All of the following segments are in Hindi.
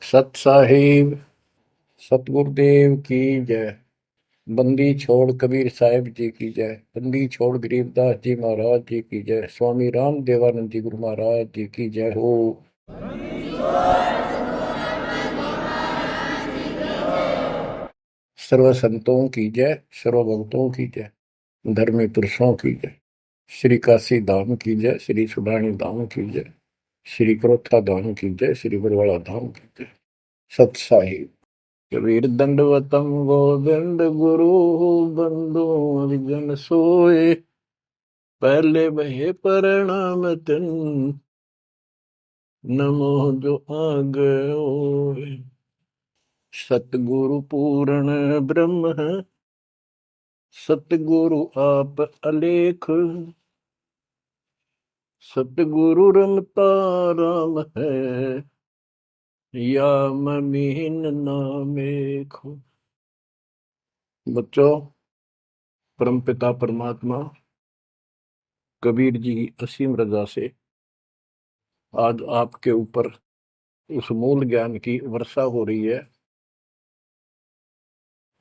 सत साहिब सतगुरुदेव की जय। बंदी छोड़ कबीर साहिब जी की जय। बंदी छोड़ गरीबदास जी महाराज जी की जय। स्वामी राम देवानंद जी गुरु महाराज जी की जय हो। सर्व संतों की जय, सर्व भक्तों की जय, धर्मी पुरुषों की जय। श्री काशी धाम की जय, श्री सुडानी धाम की जय, श्री क्रोथा धाम की जय, श्री बरवाड़ा धाम की जय। सत साहिब। कबीर दंडवतम गोविंद गुरु बंधु हरिजन सोए। पहले बहे प्रणाम तिन नमो जो आग ओए। सतगुरु पूर्ण ब्रह्म है, सतगुरु आप अलेख। सतगुरु रमता राम है, या ममीन नामेखो। बच्चों, परमपिता परमात्मा कबीर जी की असीम रजा से आज आपके ऊपर उस मूल ज्ञान की वर्षा हो रही है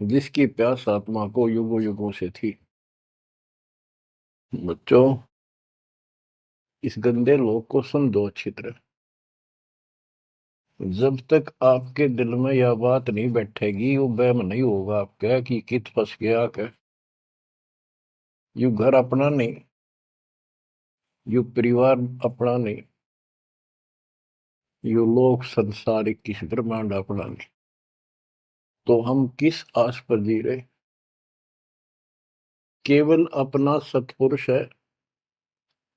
जिसकी प्यास आत्मा को युगों युगों से थी। बच्चों, इस गंदे लोक को समझो अच्छी तरह। जब तक आपके दिल में यह बात नहीं बैठेगी, वो वहम नहीं होगा आपका कि कित फंस गया क्या। यू घर अपना नहीं, यू परिवार अपना नहीं, यू लोक संसारिक किस ब्रह्मांड अपना नहीं। तो हम किस आस पर जी रहे। केवल अपना सतपुरुष है,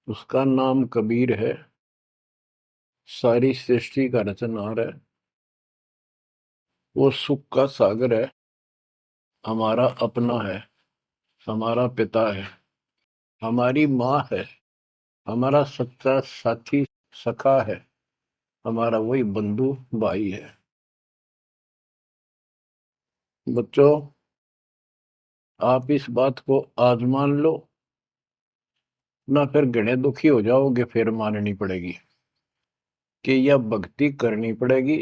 उसका नाम कबीर है, सारी सृष्टि का रचनहार है, वो सुख का सागर है, हमारा अपना है, हमारा पिता है, हमारी माँ है, हमारा सच्चा साथी सखा है, हमारा वही बंधु भाई है। बच्चों, आप इस बात को आज मान लो, ना फिर घने दुखी हो जाओगे, फिर माननी पड़ेगी कि यह भक्ति करनी पड़ेगी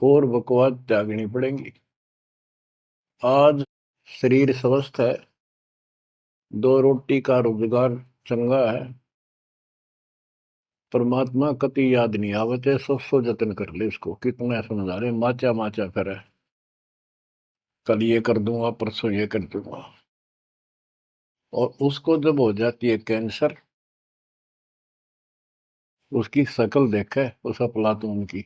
और बकवास त्यागनी पड़ेगी। आज शरीर स्वस्थ है, दो रोटी का रोजगार चंगा है, परमात्मा कति याद नहीं आवते, सौ जतन कर ले इसको। कितना समझा रहे, माचा माचा करे, कल ये कर दूंगा, परसों ये कर दूंगा। और उसको जब हो जाती है कैंसर, उसकी शकल देखे उस अफलातून की,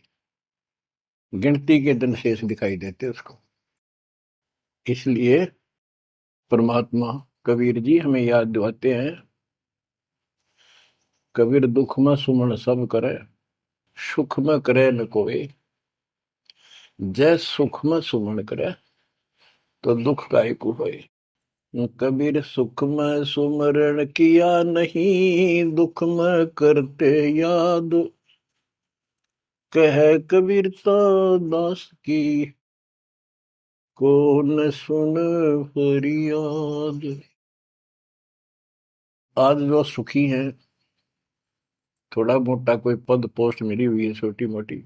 गिनती के दिन शेष दिखाई देते उसको। इसलिए परमात्मा कबीर जी हमें याद दिलाते हैं, कबीर दुख में सुमन सब करे, सुख में करे न कोई। जय सुख में सुमन करे, तो दुख काहे को होए। कबीर सुख में सुमरण किया नहीं, दुख में करते याद। कह कबीरता दास की, को न सुन फरियाद। आज जो सुखी हैं, थोड़ा मोटा कोई पद पोस्ट मिली हुई है छोटी मोटी,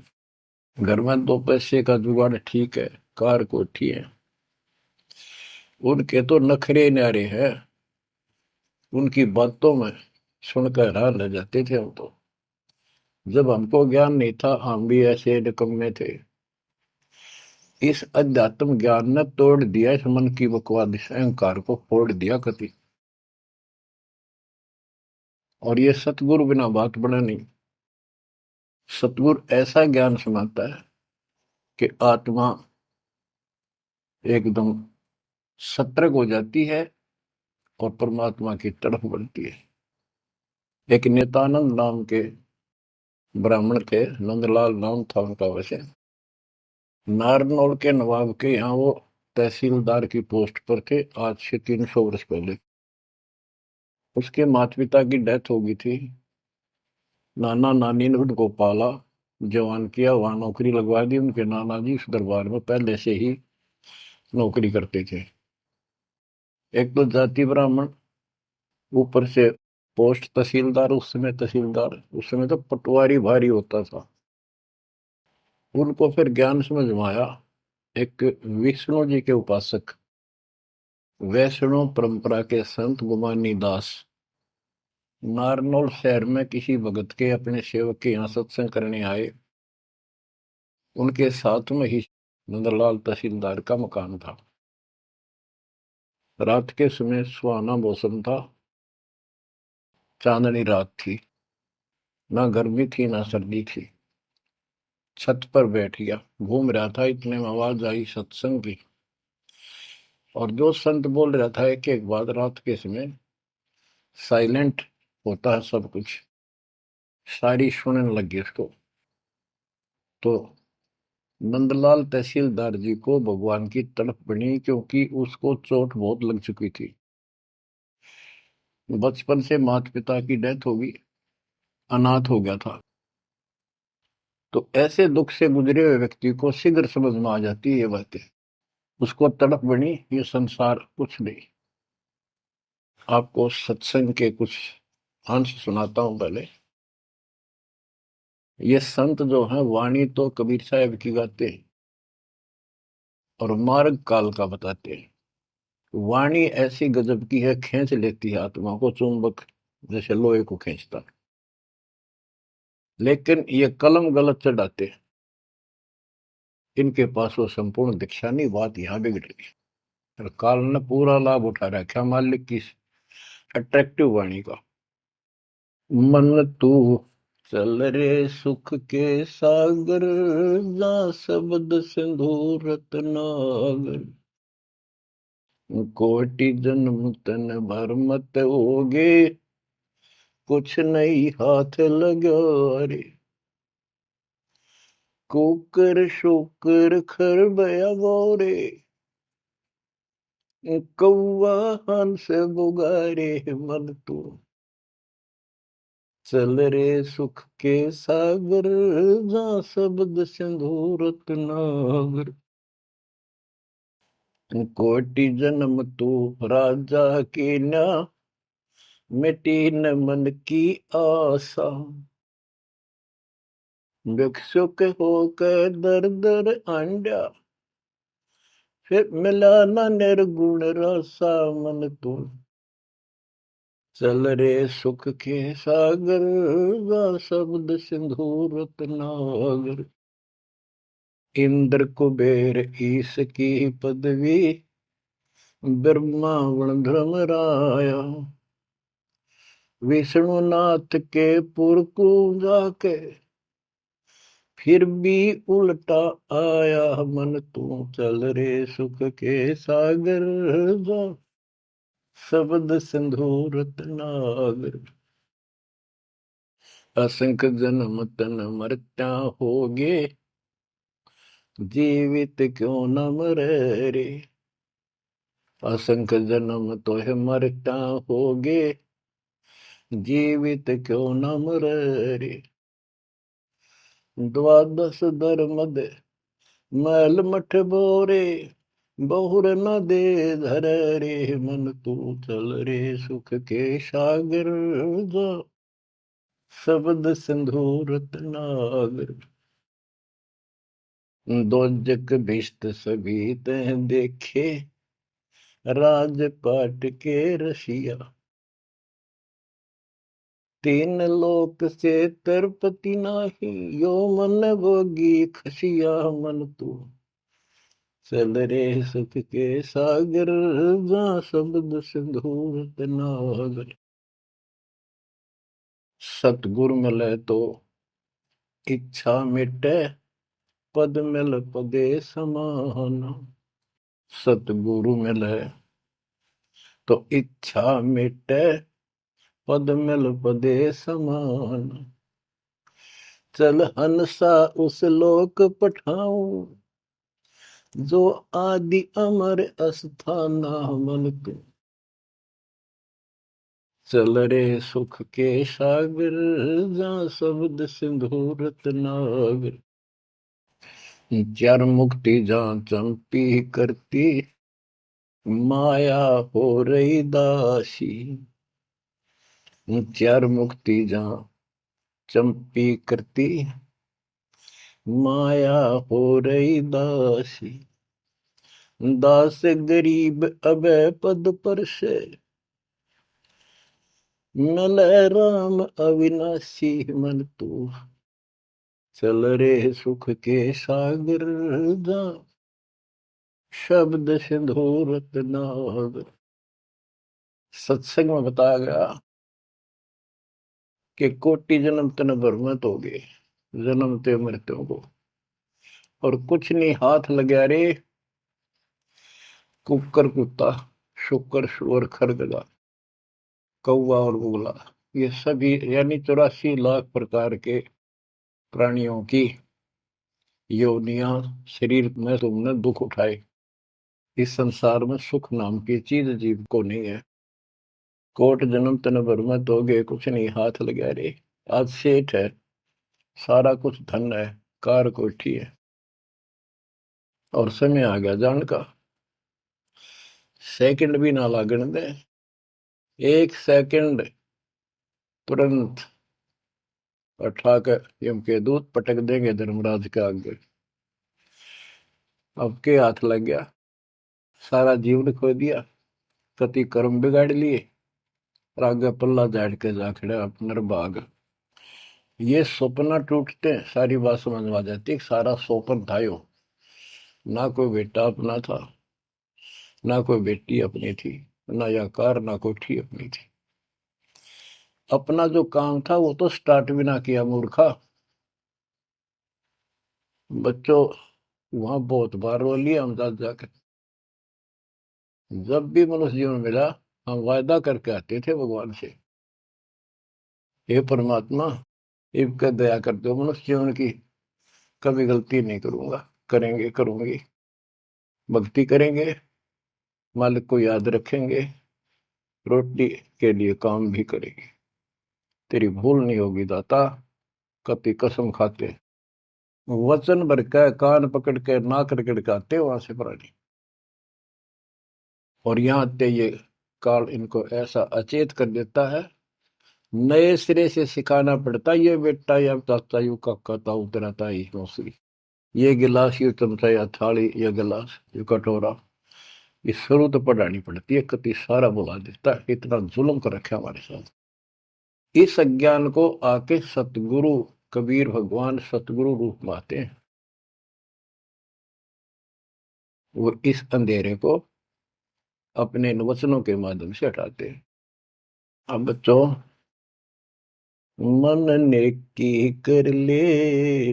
घर में दो पैसे का जुगाड़ ठीक है, कार कोठी है, उनके तो नखरे न्यारे हैं। उनकी बातों में सुनकर हैरान रह जाते थे हम तो। जब हमको ज्ञान नहीं था, हम भी ऐसे निकम्मे थे। इस अध्यात्म ज्ञान ने तोड़ दिया इस मन की बकवाद, इस अहंकार को फोड़ दिया कति। और ये सतगुरु बिना बात बने नहीं। सतगुरु ऐसा ज्ञान सुनाता है कि आत्मा एकदम सतर्क हो जाती है और परमात्मा की तरफ बढ़ती है। एक नित्यानंद नाम के ब्राह्मण थे, नंदलाल नाम था उनका। वैसे नारनौल के नवाब के यहाँ वो तहसीलदार की पोस्ट पर थे, आज से 300 वर्ष पहले। उसके माता पिता की डेथ हो गई थी। नाना नानी ने उनको पाला, जवान किया, वहां नौकरी लगवा दी। उनके नाना जी इस दरबार में पहले से ही नौकरी करते थे। एक तो जाति ब्राह्मण, ऊपर से पोस्ट तहसीलदार। उस समय तहसीलदार, उस समय तो पटवारी भारी होता था। उनको फिर ज्ञान समझ में आया। एक विष्णु जी के उपासक, वैष्णव परंपरा के संत गुमानी दास नारनौल शहर में किसी भगत के अपने सेवक के यहाँ सत्संग करने आए। उनके साथ में ही नंदलाल तहसीलदार का मकान था। रात के समय सुहाना मौसम था, चांदनी रात थी, ना गर्मी थी ना सर्दी थी। छत पर बैठ गया, घूम रहा था, इतने में आवाज आई सत्संग की। और जो संत बोल रहा था एक एक बात, रात के समय साइलेंट होता है सब कुछ, सारी सुनने लगी उसको। तो नंदलाल तहसीलदार जी को भगवान की तड़प बनी, क्योंकि उसको चोट बहुत लग चुकी थी। बचपन से माता पिता की डेथ होगी, अनाथ हो गया था। तो ऐसे दुख से गुजरे हुए व्यक्ति को शीघ्र समझ में आ जाती है ये बातें। उसको तड़प बनी, ये संसार कुछ नहीं। आपको सत्संग के कुछ अंश सुनाता हूं पहले। ये संत जो हैं वाणी तो कबीर साहब की गाते हैं और मार्ग काल का बताते हैं। वाणी ऐसी गजब की है, खींच लेती है आत्मा को, चुंबक जैसे लोहे को खींचता। लेकिन ये कलम गलत चढ़ाते हैं, इनके पास वो संपूर्ण दीक्षा नहीं। बात यहां बिगड़ गई और काल ने पूरा लाभ उठा रखा मालिक की अट्रैक्टिव वाणी का। मन तू चल रे सुख के सागर, जा शब्द सिंधु रत्नागर। कोटि जन्म तन भर मत होगे, कुछ नहीं हाथ लगा रे। कुकर शुकर खर बया गोरे, कौआ हंस बुगारे। मन तू चल रे सुख के सागर, जा शब्द सिंधु रत्नागर। कोटि जन्म तू राजा की ना, मिटी न मन की आशा। भिक्षुक होकर दर दर आंडा, फिर मिला न निर्गुण रसा। मन तू चल रे सुख के सागर, जा शब्द सिंधु रत्नागर। इंद्र कुबेर ईश की पदवी, ब्रह्मावण धर्मराया। विष्णुनाथ के पुर को जाके, फिर भी उल्टा आया। मन तू चल रे सुख के सागर, जा शब्द सिंधु रत्नागर। असंख्य जन्म तन मरत्या होगे, जीवित क्यों न मरे रे। असंख्य जन्म तो है मरता होगे, जीवित क्यों न मरे रे। द्वादश धर्म दे मैल मठ बोरे, बहुर न दे धर रे। मन तू चल रे सुख के सागर, जा शब्द सिंधु रत्नागर। दोजक भिष्ट सभी तह देखे, राजपाट के रसिया। तीन लोक से तरपति नाही, यो मन भोगी खसिया। मन तू चल रे सुख के सागर, जा शब्द सिंधु रत्नागर। सतगुरु मिले तो इच्छा मिटे, पद मिल पदे समान। सतगुरु मिले तो इच्छा मिटे, पद मिल पदे समान। चल हंसा उस लोक पठाऊं, जो आदि अमर अस्थाना। मन तू चल रे सुख के सागर, जा शब्द सिंधु रत्नागर। चार मुक्ति जा चंपी करती, माया हो रही दासी। चार मुक्ति जा चंपी करती, माया हो रही दासी, दास गरीब अभय पद पर से, मिल राम अविनाशी मन तू, चल रे सुख के सागर जा, शब्द सिंधु रत्नागर। सत्संग में बताया गया कि कोटि जन्म तन भ्रमित हो गए, जन्मते मृत्यु को, और कुछ नहीं हाथ लगा रे, कुकर कुत्ता, शुकर शुअर खरगदा, कौवा और बुगला, ये सभी यानी 84 लाख प्रकार के प्राणियों की योनियां शरीर में तुमने दुख उठाए। इस संसार में सुख नाम की चीज जीव को नहीं है। कोट जन्म तन भ्रमित हो गए, कुछ नहीं हाथ लगा रे। आज सेठ है, सारा कुछ धन है, कार कोठी है, और समय आ गया जान का, सेकंड भी ना लागण दे, एक सेकंड तुरंत उठा कर यम के दूत पटक देंगे धर्मराज के आगे। अब के हाथ लग गया, सारा जीवन खो दिया, कति कर्म बिगाड़ लिए, और आगे पल्ला झाड़ के जा खड़ा अपना भाग। ये सपना टूटते सारी बात समझ में आ जाती, सारा सोपन था यो, ना कोई बेटा अपना था, ना कोई बेटी अपनी थी, ना या कार, ना कोठी अपनी थी। अपना जो काम था वो तो स्टार्ट भी ना किया मूर्खा। बच्चों वहां बहुत बार रो लिया हम जाकर। जब भी मनुष्य जीवन मिला हम वायदा करके आते थे भगवान से, हे परमात्मा इनका दया कर दो, मनुष्य जीवन की कभी गलती नहीं करूंगा, करेंगे करूंगी, भक्ति करेंगे, मालिक को याद रखेंगे, रोटी के लिए काम भी करेंगे, तेरी भूल नहीं होगी दाता, कति कसम खाते। वचन भर के कान पकड़ के नाक रगड़ के आते वहां से प्राणी, और यहाँ ते ये काल इनको ऐसा अचेत कर देता है, नए सिरे से सिखाना पड़ता, ये बेटा या चाचा यू काका ताऊ तेरा ताई मौसी, ये गिलास यू चमचा या थाली या गिलास यू कटोरा, ये शुरू तो पढ़ानी पड़ती है, कति सारा बुला देता है, इतना जुल्म कर रखा हमारे साथ। इस अज्ञान को आके सतगुरु कबीर भगवान सतगुरु रूप में आते हैं, वो इस अंधेरे को अपने वचनों के माध्यम से हटाते हैं। अब बच्चों मन नेकी कर ले,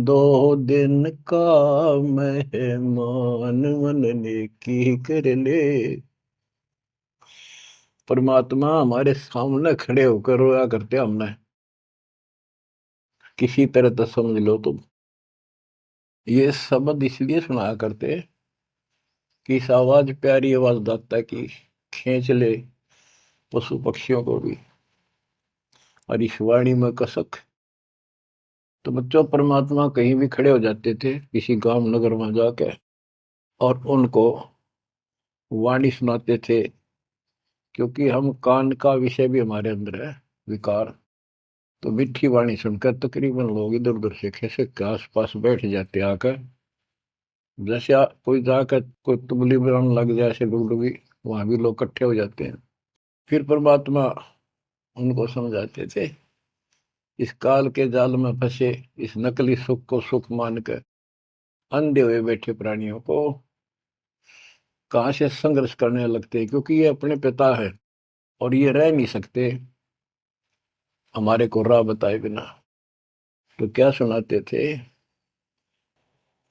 2 दिन का मेहमान, मन नेकी कर ले। परमात्मा हमारे सामने खड़े होकर रोया करते हमने, किसी तरह तो समझ लो तुम। ये शब्द इसलिए सुनाया करते कि इस आवाज प्यारी आवाज दाता की खींच ले पशु पक्षियों को भी, और इस वाणी में कसक। तो बच्चों परमात्मा कहीं भी खड़े हो जाते थे किसी गांव नगर में जाके, और उनको वाणी सुनाते थे, क्योंकि हम कान का विषय भी हमारे अंदर है विकार। तो मीठी वाणी सुनकर तकरीबन लोग इधर उधर से खिसक के आस पास बैठ जाते आकर, जैसे कोई जाकर कोई तुबली बनाने लग जाए ऐसे डुगडुगी, वहां भी लोग इकट्ठे हो जाते हैं। फिर परमात्मा उनको समझाते थे, इस काल के जाल में फंसे इस नकली सुख को सुख मानकर अंधे हुए बैठे प्राणियों को कहां से संघर्ष करने लगते हैं, क्योंकि ये अपने पिता है और ये रह नहीं सकते हमारे को राह बताए बिना। तो क्या सुनाते थे,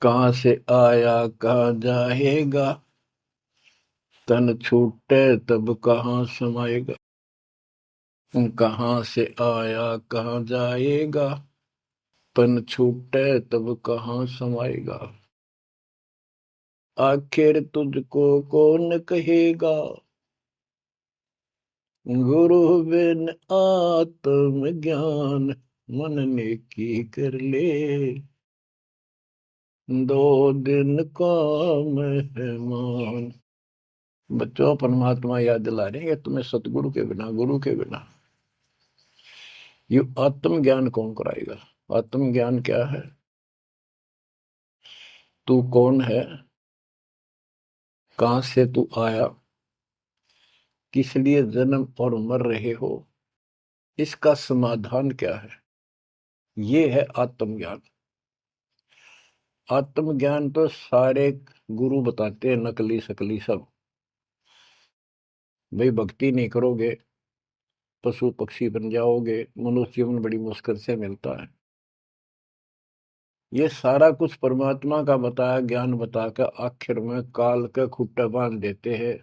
कहां से आया कहां जाएगा, तन छूटे तब कहां समाएगा, कहां से आया कहां जाएगा, तन छूटे तब कहां समाएगा, आखिर तुझको कौन कहेगा, गुरु बिन आत्म ज्ञान, मन ने की कर ले, 2 दिन का मेहमान। बच्चों परमात्मा याद दिला रहे हैं तुम्हें सतगुरु के बिना, गुरु के बिना ये आत्म ज्ञान कौन कराएगा। आत्मज्ञान क्या है? तू कौन है, कहां से तू आया, किस लिए जन्म और मर रहे हो, इसका समाधान क्या है, ये है आत्मज्ञान। आत्मज्ञान तो सारे गुरु बताते हैं, नकली सकली सब। भाई भक्ति नहीं करोगे पशु पक्षी बन जाओगे, मनुष्य जीवन बड़ी मुश्किल से मिलता है। ये सारा कुछ परमात्मा का बताया ज्ञान बताकर आखिर में काल के खुट्टे बांध देते हैं।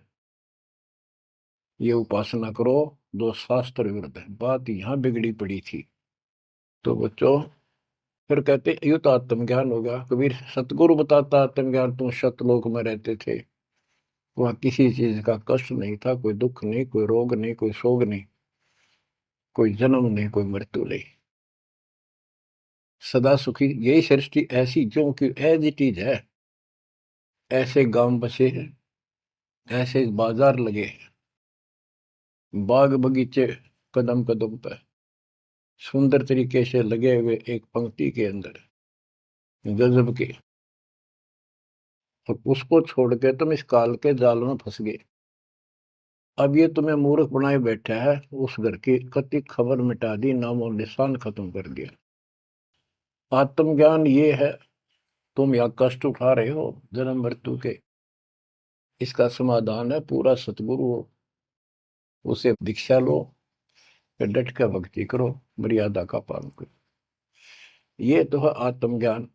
ये उपासना करो, दो शास्त्र विरुद्ध है। बात यहां बिगड़ी पड़ी थी। तो बच्चों फिर कहते ये तो आत्मज्ञान होगा। कबीर सतगुरु बताता आत्मज्ञान, तुम सतलोक में रहते थे, वहां किसी चीज का कष्ट नहीं था, कोई दुख नहीं, कोई रोग नहीं, कोई शोक नहीं, कोई जन्म नहीं, कोई मृत्यु नहीं, सदा सुखी। यही सृष्टि ऐसी जो कि एज इट इज है। ऐसे गांव बसे हैं, ऐसे बाजार लगे हैं, बाग बगीचे कदम कदम पर सुंदर तरीके से लगे हुए एक पंक्ति के अंदर, गजब के। और उसको छोड़ के तुम इस काल के जाल में फंस गए। अब ये तुम्हें मूर्ख बनाए बैठा है, उस घर की कति खबर मिटा दी, नामो निशान खत्म कर दिया। आत्मज्ञान ये है, तुम या कष्ट उठा रहे हो जन्म मृत्यु के, इसका समाधान है पूरा सतगुरु हो, उसे दीक्षा लो, फिर डट कर भक्ति करो, मर्यादा का पालन करो। ये तो है आत्मज्ञान।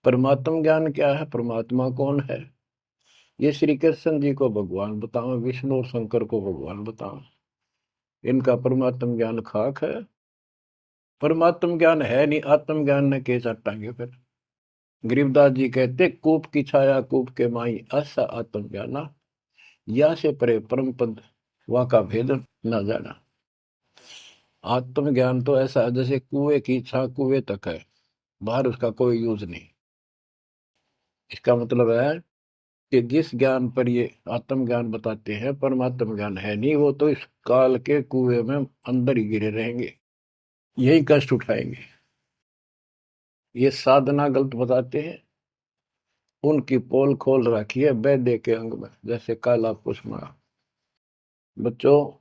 परमात्म ज्ञान क्या है, परमात्मा कौन है, ये श्री कृष्ण जी को भगवान बताओ, विष्णु और शंकर को भगवान बताओ। इनका परमात्म ज्ञान खाक है। परमात्म ज्ञान है नहीं, आत्म ज्ञान ने के चाटांगे फिर। गरीबदास जी कहते कूप की छाया कूप के माई, ऐसा आत्म ज्ञाना, या से परे परम पद वा का भेद न जाना। आत्म ज्ञान तो ऐसा है जैसे कुएं की छा कुएं तक है, बाहर उसका कोई यूज नहीं। इसका मतलब है कि जिस ज्ञान पर ये आत्म ज्ञान बताते हैं, परमात्म ज्ञान है नहीं, वो तो इस काल के कुएं में अंदर ही गिरे रहेंगे, यही कष्ट उठाएंगे। ये साधना गलत बताते हैं, उनकी पोल खोल रखी है वैद्य के अंग में, जैसे काला पुष्मा। बच्चों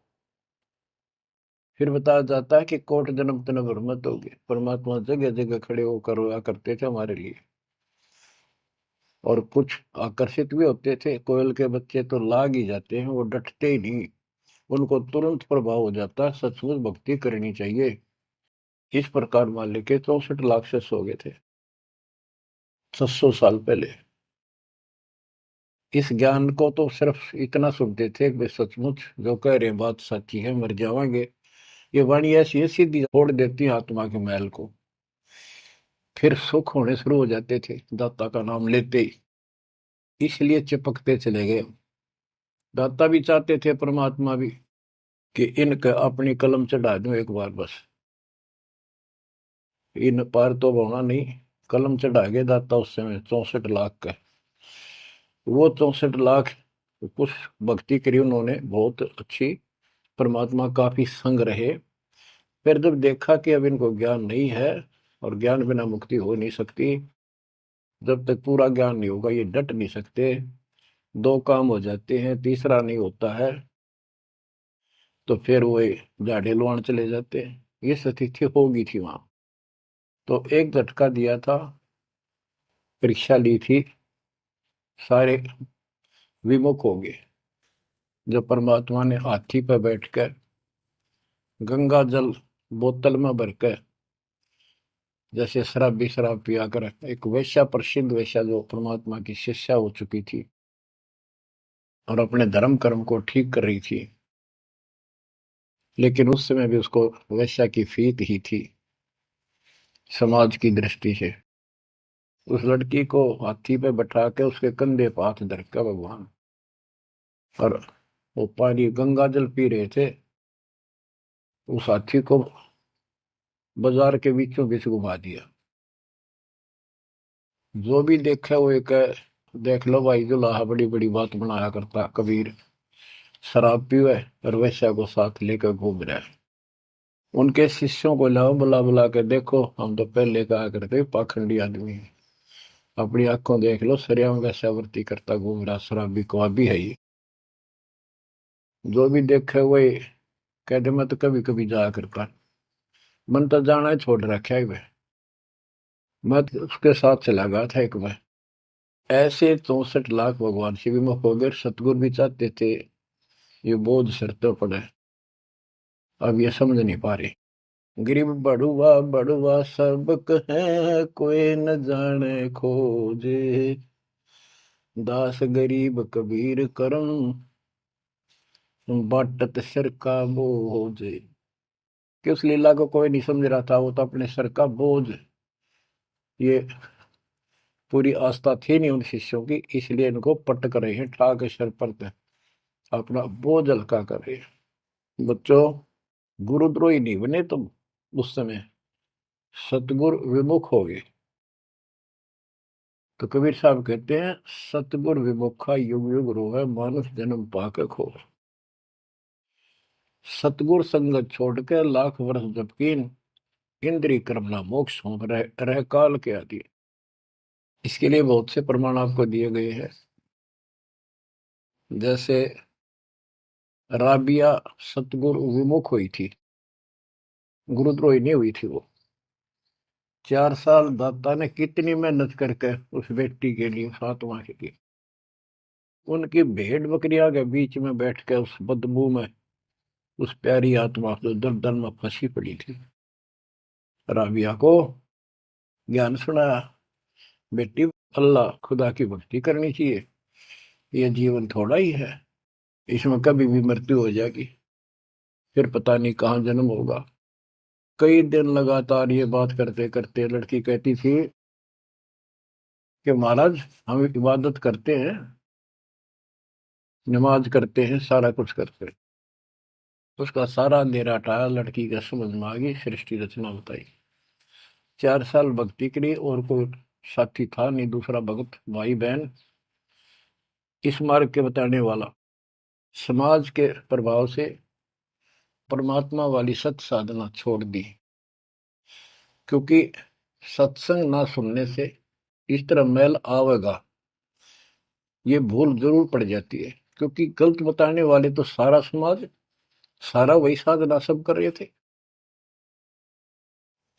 फिर बताया जाता है कि कोट जन्म तन भ्रमत होगी, परमात्मा जगह जगह खड़े होकर रोया करते थे हमारे लिए। और कुछ आकर्षित भी होते थे, कोयल के बच्चे तो लाग ही जाते हैं, वो डटते ही नहीं, उनको तुरंत प्रभाव हो जाता है, सचमुच भक्ति करनी चाहिए। इस प्रकार मान लेके 64 लाख से हो गए थे 700 साल पहले। इस ज्ञान को तो सिर्फ इतना सुनते थे कि सचमुच जो कह रहे हैं बात सच्ची है, मर जावांगे। ये वाणी ऐसी है सीधी फोड़ देती है आत्मा के मैल को, फिर सुख होने शुरू हो जाते थे दाता का नाम लेते ही। इसलिए चिपकते चले गए। दाता भी चाहते थे, परमात्मा भी, कि इनका अपनी कलम चढ़ा दूं एक बार बस, इन पार तो होना नहीं। कलम चढ़ा गए दाता उस समय 64 लाख का। वो 64 लाख कुछ भक्ति करी उन्होंने बहुत अच्छी, परमात्मा काफी संग रहे। फिर जब देखा कि अब इनको ज्ञान नहीं है और ज्ञान बिना मुक्ति हो नहीं सकती, जब तक पूरा ज्ञान नहीं होगा ये डट नहीं सकते, दो काम हो जाते हैं, तीसरा नहीं होता है, तो फिर वो झाड़े लुआन चले जाते हैं। ये स्थिति होगी थी वहां। तो एक झटका दिया था, परीक्षा ली थी, सारे विमुख हो गए। जब परमात्मा ने हाथी पर बैठकर गंगा जल बोतल में भरकर, जैसे शराबी शराब पिया कर, एक वैश्या, प्रसिद्ध वैश्या जो परमात्मा की शिष्या हो चुकी थी और अपने धर्म कर्म को ठीक कर रही थी, लेकिन उस समय भी उसको वैश्या की फीत ही थी समाज की दृष्टि से। उस लड़की को हाथी पे बैठा के उसके कंधे पर हाथ धर के भगवान, और वो पानी गंगा जल पी रहे थे, उस हाथी को बाजार के बीचों बीच घुमा दिया। जो भी देखा वो एक, देख लो भाई जुलाहा बड़ी बड़ी बात बनाया करता कबीर, शराब पीवे और वैश्या को साथ लेकर घूम रहा है। उनके शिष्यों को लाओ, बुला बुला के देखो, हम तो पहले कहा करते पाखंडी आदमी है, अपनी आंखों देख लो, सरियाओं वैसा वर्ती करता घूम रहा, शराबी कवाबी है ये। जो भी देखे वही कहते, मैं तो कभी कभी जाया करता, मन तो जाना ही छोड़ रखा है वह। मैं तो उसके साथ चला गया था एक बार। ऐसे 64 लाख भगवान से विमुख हो गए, सतगुरु भी चाहते थे ये बोझ सिर तो पड़े, अब ये समझ नहीं पा रहे। गरीब बड़ुआ बड़ुआ सबक है, कोई न जाने खोजे, दास गरीब कबीर करम, बाटत सिर का बोझ। कि उस लीला को कोई नहीं समझ रहा था, वो तो अपने सर का बोझ, ये पूरी आस्था थी नहीं उन शिष्यों की, इसलिए इनको पटक रहे हैं, ठा के सर पर अपना बोझ हल्का कर रहे हैं। बच्चों, गुरुद्रोही नहीं बने तुम, उस समय सतगुरु विमुख हो गए। तो कबीर साहब कहते हैं, सतगुरु विमुखा युग युग रोवे, मानुष जन्म पाके खो। सतगुरु संगत छोड़ के लाख वर्ष जबकीन, इंद्रिय कर्म ना मोक्ष हो, रह काल के आदि। इसके लिए बहुत से प्रमाण आपको दिए गए हैं। जैसे राबिया सतगुरु विमुख हुई थी, गुरुद्रोही नहीं हुई थी वो। 4 साल दाता ने कितनी मेहनत करके उस बेटी के लिए, फातिमा के लिए, उनकी भेड़ बकरियां के बीच में बैठ के उस बदबू में, उस प्यारी आत्मा जो दलदल में फंसी पड़ी थी, राबिया को ज्ञान सुनाया, बेटी अल्लाह खुदा की भक्ति करनी चाहिए, ये जीवन थोड़ा ही है, इसमें कभी भी मृत्यु हो जाएगी, फिर पता नहीं कहाँ जन्म होगा। कई दिन लगातार ये बात करते करते लड़की कहती थी कि महाराज, हम इबादत करते हैं, नमाज करते हैं, सारा कुछ करते हैं। उसका सारा अंधेरा हटाया, लड़की का समझ में आ गई, सृष्टि रचना बताई। 4 साल भक्ति करी, और कोई साथी था नहीं, दूसरा भक्त भाई बहन, इस मार्ग के बताने वाला। समाज के प्रभाव से परमात्मा वाली सत साधना छोड़ दी, क्योंकि सत्संग ना सुनने से इस तरह मैल आवेगा, ये भूल जरूर पड़ जाती है, क्योंकि गलत बताने वाले तो सारा समाज, सारा वही साधना सब कर रहे थे,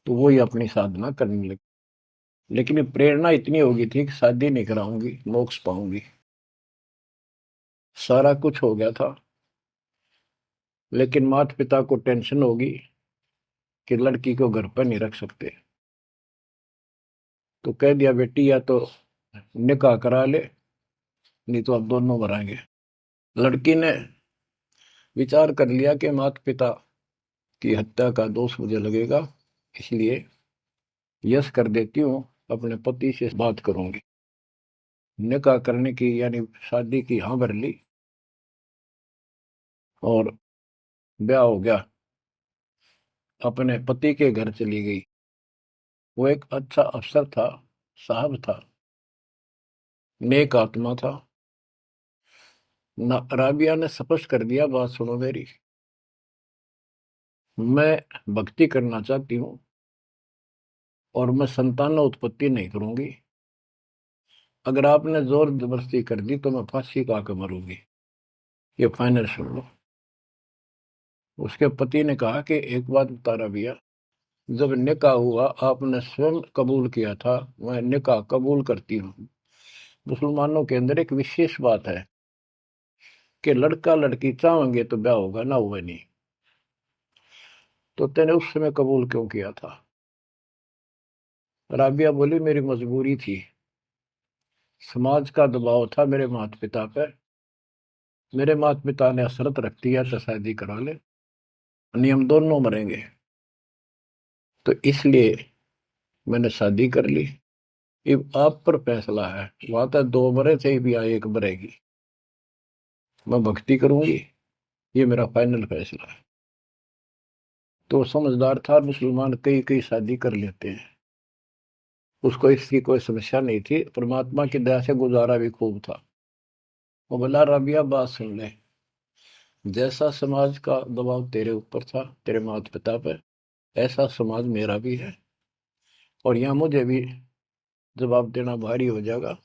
तो वही अपनी साधना करने लगे। लेकिन प्रेरणा इतनी होगी थी कि शादी नहीं कराऊंगी, मोक्ष पाऊंगी, सारा कुछ हो गया था। लेकिन माता पिता को टेंशन होगी कि लड़की को घर पर नहीं रख सकते, तो कह दिया बेटी या तो निकाह करा ले, नहीं तो अब दोनों मराएंगे। लड़की ने विचार कर लिया कि माता पिता की हत्या का दोष मुझे लगेगा, इसलिए यस कर देती हूँ, अपने पति से बात करूंगी। निकाह करने की यानी शादी की हाँ भर ली, और ब्याह हो गया, अपने पति के घर चली गई। वो एक अच्छा अफसर था, साहब था, नेक आत्मा था। राबिया ने स्पष्ट कर दिया, बात सुनो मेरी, मैं भक्ति करना चाहती हूँ और मैं संतान उत्पत्ति नहीं करूंगी, अगर आपने जोर जबरदस्ती कर दी तो मैं फांसी का के मरूंगी, ये फाइनल सुन लो। उसके पति ने कहा कि एक बात बता राबिया, जब निकाह हुआ आपने स्वयं कबूल किया था, मैं निकाह कबूल करती हूँ। मुसलमानों के अंदर एक विशेष बात है कि लड़का लड़की चाहेंगे तो ब्याह होगा, ना हुआ नहीं, तो तेने उस समय कबूल क्यों किया था? राबिया बोली, मेरी मजबूरी थी, समाज का दबाव था मेरे माता पिता पर, मेरे माता पिता ने शर्त रख दिया तो शादी करा ले, नियम दोनों मरेंगे, तो इसलिए मैंने शादी कर ली। अब आप पर फैसला है, वहां तक 2 मरे थे, भी आई 1 मरेगी, मैं भक्ति करूंगी, ये मेरा फाइनल फैसला है। तो समझदार था, मुसलमान कई कई शादी कर लेते हैं, उसको इसकी कोई समस्या नहीं थी, परमात्मा की दया से गुजारा भी खूब था। वो बोला, रबिया बात सुन ले, जैसा समाज का दबाव तेरे ऊपर था, तेरे माता पिता पर, ऐसा समाज मेरा भी है, और यहाँ मुझे भी जवाब देना भारी हो जाएगा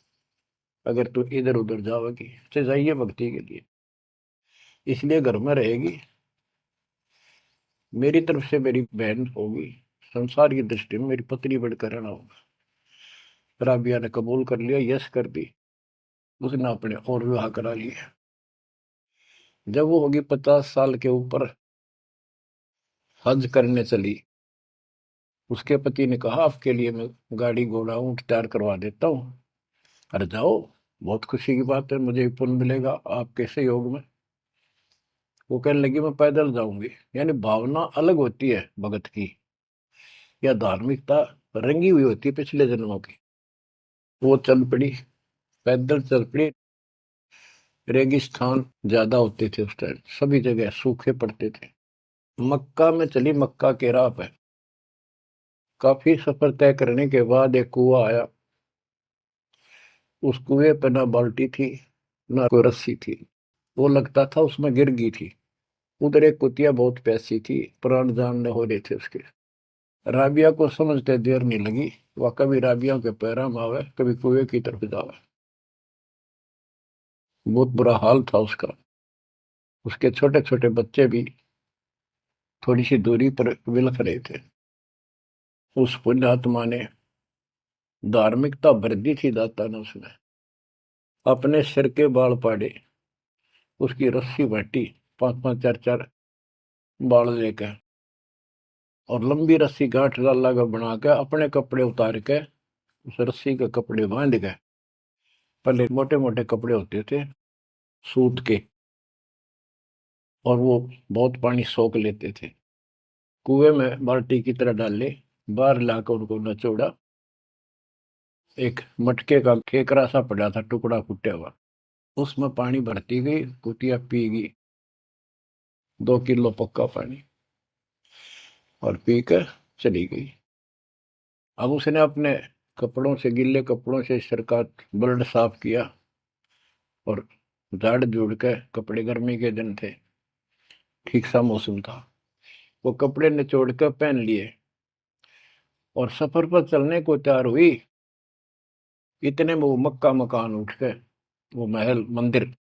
अगर तू इधर उधर जाओगी। तो जाइए भक्ति के लिए, इसलिए घर में रहेगी, मेरी तरफ से मेरी बहन होगी, संसार की दृष्टि में मेरी पत्नी बनकर रहना होगा। राबिया ने कबूल कर लिया, यस कर दी। उसने अपने और विवाह करा लिया। जब वो होगी 50 साल के ऊपर, हज करने चली। उसके पति ने कहा, आपके लिए मैं गाड़ी घोड़ा ऊंट तैयार करवा देता हूँ, अरे जाओ, बहुत खुशी की बात है, मुझे भी पुण्य मिलेगा आपके सहयोग में। वो कहने लगी, मैं पैदल जाऊंगी। यानी भावना अलग होती है भगत की, या धार्मिकता रंगी हुई होती है पिछले जन्मों की। वो चल पड़ी, पैदल चल पड़ी। रेगिस्तान ज्यादा होते थे उस टाइम, सभी जगह सूखे पड़ते थे। मक्का में चली, मक्का के राह पे काफी सफर तय करने के बाद एक कुआं आया। उस कुएं पे ना बाल्टी थी, ना कोई रस्सी थी। वो लगता था उसमें गिर गई थी। उधर एक कुतिया बहुत प्यासी थी, प्राण जानने हो रहे थे उसके। राबिया को समझते देर नहीं लगी, वह कभी राबिया के पैरों में आवे, कभी कुएं की तरफ जावे। बहुत बुरा हाल था उसका। उसके छोटे छोटे बच्चे भी थोड़ी सी दूरी पर विलख रहे थे। उस पुण्यात्मा ने, धार्मिकता भर दी थी दाता ने उसमें, अपने सिर के बाल पाड़े, उसकी रस्सी बांटी, 5-5 4-4 बाल लेकर, और लंबी रस्सी गांठ लगा बना के अपने कपड़े उतार के उस रस्सी के कपड़े बांध के, पहले मोटे मोटे कपड़े होते थे सूत के, और वो बहुत पानी सोख लेते थे। कुएं में बाल्टी की तरह डाले, बाहर लाकर उनको नचोड़ा। एक मटके का केकरा सा पड़ा था, टुकड़ा फूटा हुआ, उसमें पानी भरती गई, कुतिया पी गई 2 किलो पक्का पानी, और पी कर चली गई। अब उसने अपने कपड़ों से, गिले कपड़ों से सिर का ब्लड साफ किया, और झाड़ झूड़ के कपड़े, गर्मी के दिन थे, ठीक सा मौसम था, वो कपड़े निचोड़ कर पहन लिए और सफर पर चलने को तैयार हुई। इतने में वो मक्का मकान उठ गए, वो महल मंदिर,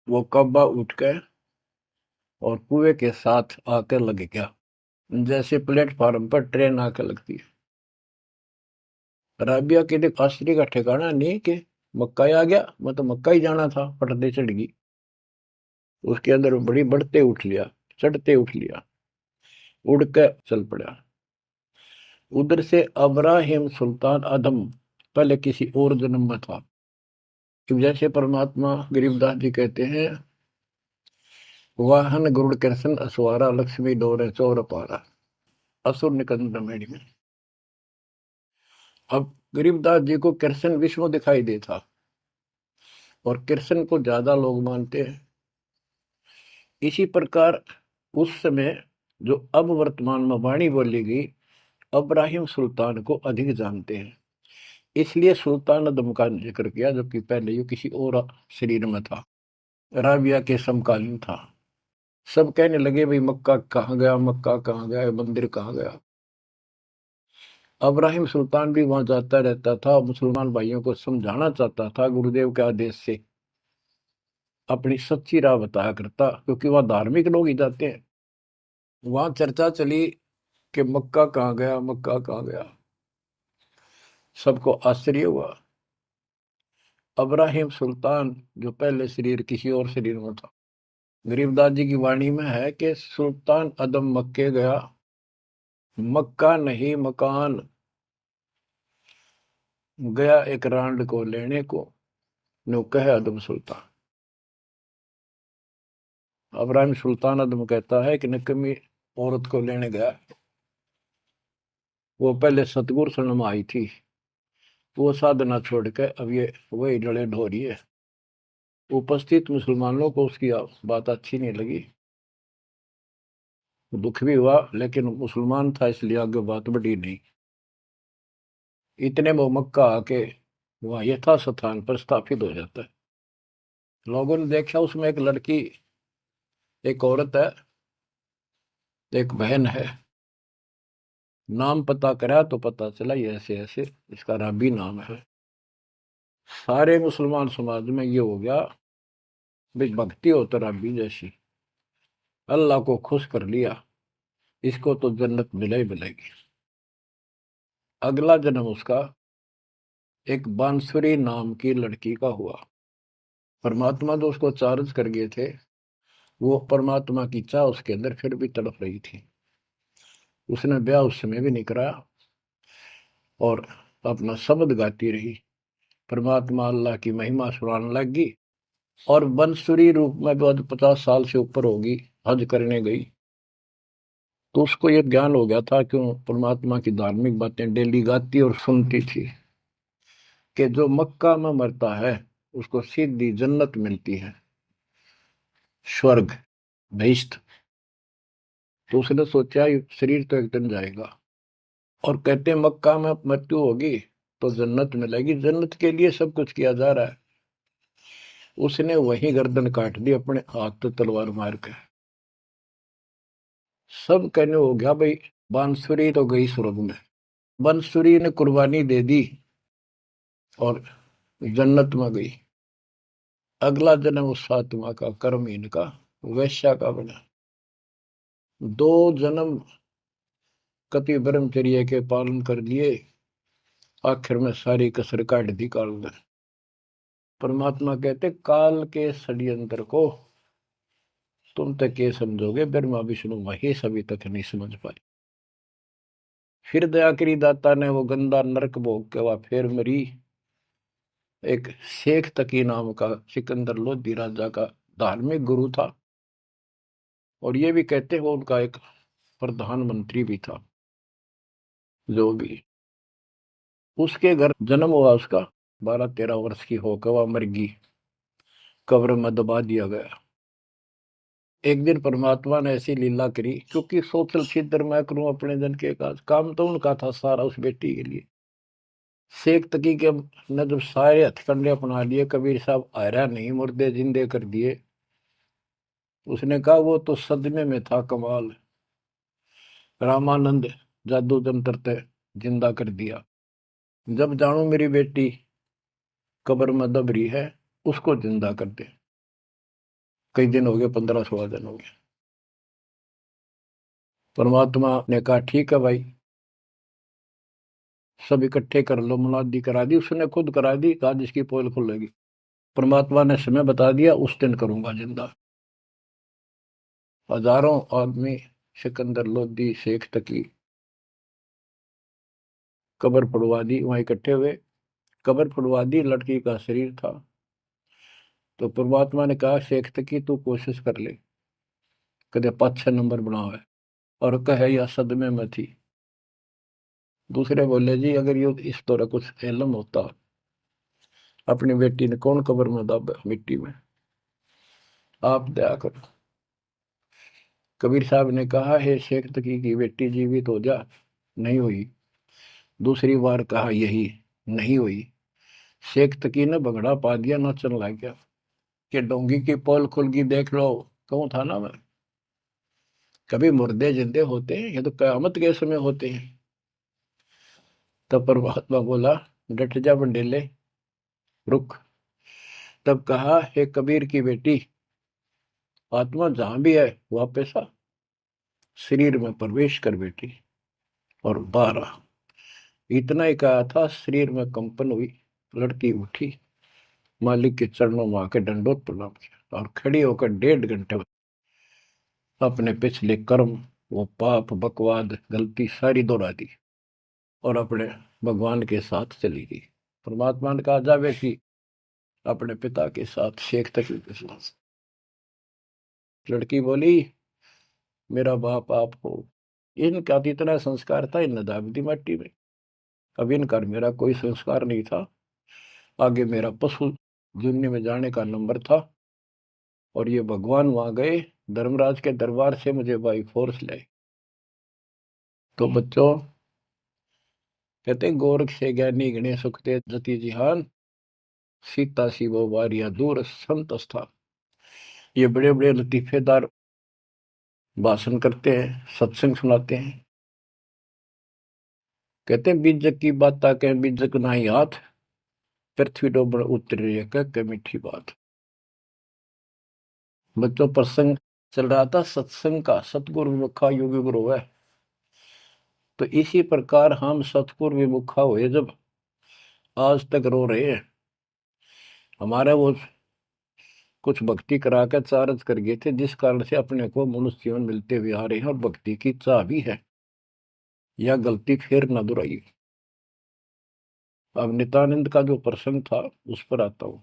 वो कब्बा उठ गए और कुएं के साथ आकर लग गया, जैसे प्लेटफार्म पर ट्रेन आकर लगती है। राबिया के लिए आश्चर्य का ठिकाना नहीं कि मक्का ही आ गया, मैं तो मक्का ही जाना था, पटदे चढ़ गई। उसके अंदर बड़ी बढ़ते उठ लिया, चढ़ते उठ लिया, उड़ के चल पड़ा। उधर से अब्राहिम सुल्तान आदम पहले किसी और जन्म में था। जैसे परमात्मा गरीबदास जी कहते हैं, वाहन गरुड़ कृष्ण असवारा, लक्ष्मी डोरे चोर पारा, असुर निकंद मेड़ी में। अब गरीबदास जी को कृष्ण विष्णु दिखाई देता, और कृष्ण को ज्यादा लोग मानते हैं। इसी प्रकार उस समय जो अब वर्तमान में वाणी बोली गई, अब्राहिम सुल्तान को अधिक जानते हैं, इसलिए सुल्तान आदम का जिक्र किया, जबकि पहले ये किसी और शरीर में था, राबिया के समकालीन था। सब कहने लगे, भाई मक्का कहाँ गया, मक्का कहाँ गया, मंदिर कहाँ गया। अब्राहिम सुल्तान भी वहां जाता रहता था, मुसलमान भाइयों को समझाना चाहता था, गुरुदेव के आदेश से अपनी सच्ची राह बताया करता, क्योंकि वहां धार्मिक लोग ही जाते हैं। वहां चर्चा चली कि मक्का कहाँ गया, मक्का कहाँ गया। सबको आश्चर्य हुआ। अब्राहिम सुल्तान जो पहले शरीर किसी और शरीर में था, गरीबदास जी की वाणी में है कि सुल्तान अदम मक्के गया, मक्का नहीं मकान, गया एक रांड को लेने को, नो कहे अदम सुल्तान। अब्राहिम सुल्तान अदम कहता है कि निकम्मी औरत को लेने गया, वो पहले सतगुरु शरण में आई थी, वो साधना छोड़ के अब ये वही डले ढोरी है। उपस्थित मुसलमानों को उसकी बात अच्छी नहीं लगी, दुख भी हुआ, लेकिन मुसलमान था इसलिए आगे बात बढ़ी नहीं। इतने वो मक्का आके वहां यथा स्थान पर स्थापित हो जाता है। लोगों ने देखा उसमें एक लड़की एक औरत है, एक बहन है। नाम पता करा तो पता चला ये ऐसे ऐसे इसका राबी नाम है। सारे मुसलमान समाज में ये हो गया भाई, भक्ति हो तो राबी जैसी, अल्लाह को खुश कर लिया, इसको तो जन्नत मिले ही मिलेगी। अगला जन्म उसका एक बांसुरी नाम की लड़की का हुआ। परमात्मा जो उसको चार्ज कर गए थे, वो परमात्मा की चाह उसके अंदर फिर भी तड़प रही थी। उसने ब्याह उस समय भी नहीं कराया और अपना शब्द गाती रही, परमात्मा अल्लाह की महिमा सुनाने लगी। और बंसुरी रूप में भी 50 साल से ऊपर होगी, हज करने गई। तो उसको ये ज्ञान हो गया था, क्यों परमात्मा की धार्मिक बातें डेली गाती और सुनती थी, कि जो मक्का में मरता है उसको सीधी जन्नत मिलती है, स्वर्ग, बहिश्त। तो उसने सोचा ये शरीर तो एक दिन जाएगा, और कहते हैं मक्का में मृत्यु होगी तो जन्नत मिलेगी, जन्नत के लिए सब कुछ किया जा रहा है। उसने वही गर्दन काट दी अपने हाथ तो तलवार मार के। सब कहने हो गया भाई, बांसुरी तो गई स्वर्ग में, बांसुरी ने कुर्बानी दे दी और जन्नत में गई। अगला जन्म उस आत्मा का कर्महीन का वैश्या का बना। 2 जन्म कति ब्रह्मचर्य के पालन कर लिए, आखिर में सारी कसर काट दी काल ने। परमात्मा कहते काल के षड्यंत्र को तुम तक ये समझोगे, ब्रह्मा विष्णु महेश अभी तक नहीं समझ पाए। फिर दया करी दाता ने, वो गंदा नरक भोग के वह फिर मरी। एक शेख तकी नाम का सिकंदर लोधी राजा का धार्मिक गुरु था, और ये भी कहते हैं वो उनका एक प्रधानमंत्री भी था। जो भी उसके घर जन्म हुआ, उसका 12-13 वर्ष की होकर वह मर गई, कब्र में दबा दिया गया। एक दिन परमात्मा ने ऐसी लीला करी, क्योंकि सोचल छिद्र मैं करूं अपने जन के काम तो उनका था सारा उस बेटी के लिए। शेख तकी के ने जब सारे हथकंडे अपना लिए, कबीर साहब आयरा नहीं, मुर्दे जिंदे कर दिए। उसने कहा वो तो सदमे में था, कमाल, रामानंद जादू जंतर ते जिंदा कर दिया। जब जानू मेरी बेटी कब्र में दब रही है, उसको जिंदा कर दे। कई दिन हो गए, 15-16 दिन हो गए। परमात्मा ने कहा ठीक है भाई, सब इकट्ठे कर लो। मुनादी करा दी, उसने खुद करा दी, कहा जिसकी पोल खुलेगी। परमात्मा ने समय बता दिया, उस दिन करूंगा जिंदा। हजारों आदमी सिकंदर लोधी शेख तकी कब्र फुड़वा दी, वहां इकट्ठे हुए। कब्र फुड़वा दी, लड़की का शरीर था। तो परमात्मा ने कहा शेख तकी तू कोशिश कर ले, कदे 5-6 नंबर बनावे। और कहे या सदमे में थी। दूसरे बोले जी अगर ये इस तरह कुछ एलम होता, अपनी बेटी ने कौन कब्र में दब मिट्टी में, आप दया करो। कबीर साहब ने कहा हे शेख तकी की बेटी जीवित हो जा, नहीं हुई। दूसरी बार कहा यही, नहीं हुई। शेख तकी ने भगड़ा पा दिया, नाचन लग गया कि डोंगी की पोल खुल गई, देख लो। कहूं था ना मैं, कभी मुर्दे जिंदे होते हैं, ये तो कयामत के समय होते हैं। तब परमात्मा बोला डट जा बंडेले, रुक। तब कहा हे कबीर की बेटी, आत्मा जहां भी है वापस आ, शरीर में प्रवेश कर बेटी। और 12 इतना ही कहा था, शरीर में कंपन हुई, लड़की उठी, मालिक के चरणों में आके दंडोत प्रणाम किया, और खड़ी होकर 1.5 घंटे अपने पिछले कर्म, वो पाप बकवाद गलती सारी दोहरा दी, और अपने भगवान के साथ चली गई। परमात्मा ने कहा जा बेटी, अपने पिता के साथ, शेख तकी के साथ। लड़की बोली मेरा बाप आप हो। इनका तो इतना संस्कार था, इन दाब दी मट्टी में। अब इनका मेरा कोई संस्कार नहीं था, आगे मेरा पशु जुन्नी में जाने का नंबर था। और ये भगवान वहां गए, धर्मराज के दरबार से मुझे बाई फोर्स लाए। तो बच्चों कहते गोरख से ज्ञानी गणे सुखते जति जिहान, सीता सी वो वारिया दूर संत स्थान। ये बड़े बड़े लतीफेदार भाषण करते हैं, सत्संग सुनाते हैं। कहते हैं बीजक की बात ताके बीजक नाही हाथ, पृथ्वी डोबण उतरी है कह मीठी बात। बच्चों प्रसंग चल रहा था सत्संग का, सतगुरु विमुखा योगी गुरु है। तो इसी प्रकार हम सतगुरु विमुखा हुए जब आज तक रो रहे हैं। हमारा वो कुछ भक्ति करा कर चार्ज कर गए थे, जिस कारण से अपने को मनुष्य जीवन मिलते हुए आ रहे हैं और भक्ति की चाह भी है। यह गलती फिर न दोहराई। अब नित्यानंद का जो प्रसंग था उस पर आता हूं।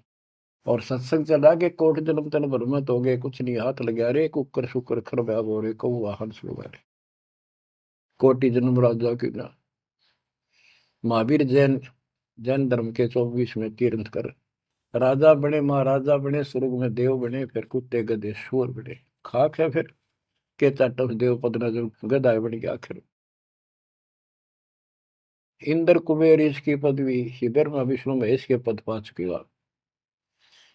और सत्संग चला के कोट जन्म तन भ्रमत हो गए, कुछ नहीं हाथ लगा रे, कुकर शुकर खरब्याब हो रे, कौ वाहन सुलगा रे, कोटि जन्म राजा की ना। महावीर जैन जैन धर्म के 24वें तीर्थंकर राजा बने, महाराजा बने, स्वर्ग में देव बने, फिर कुत्ते गधे शोर बने। खाक है फिर के चाटव देव पद न जो गदाय बन गया आखिर। इंद्र कुबेर इसकी पदवी, ही ब्रह्मा विष्णु महेश के पद पा चुके हो आप।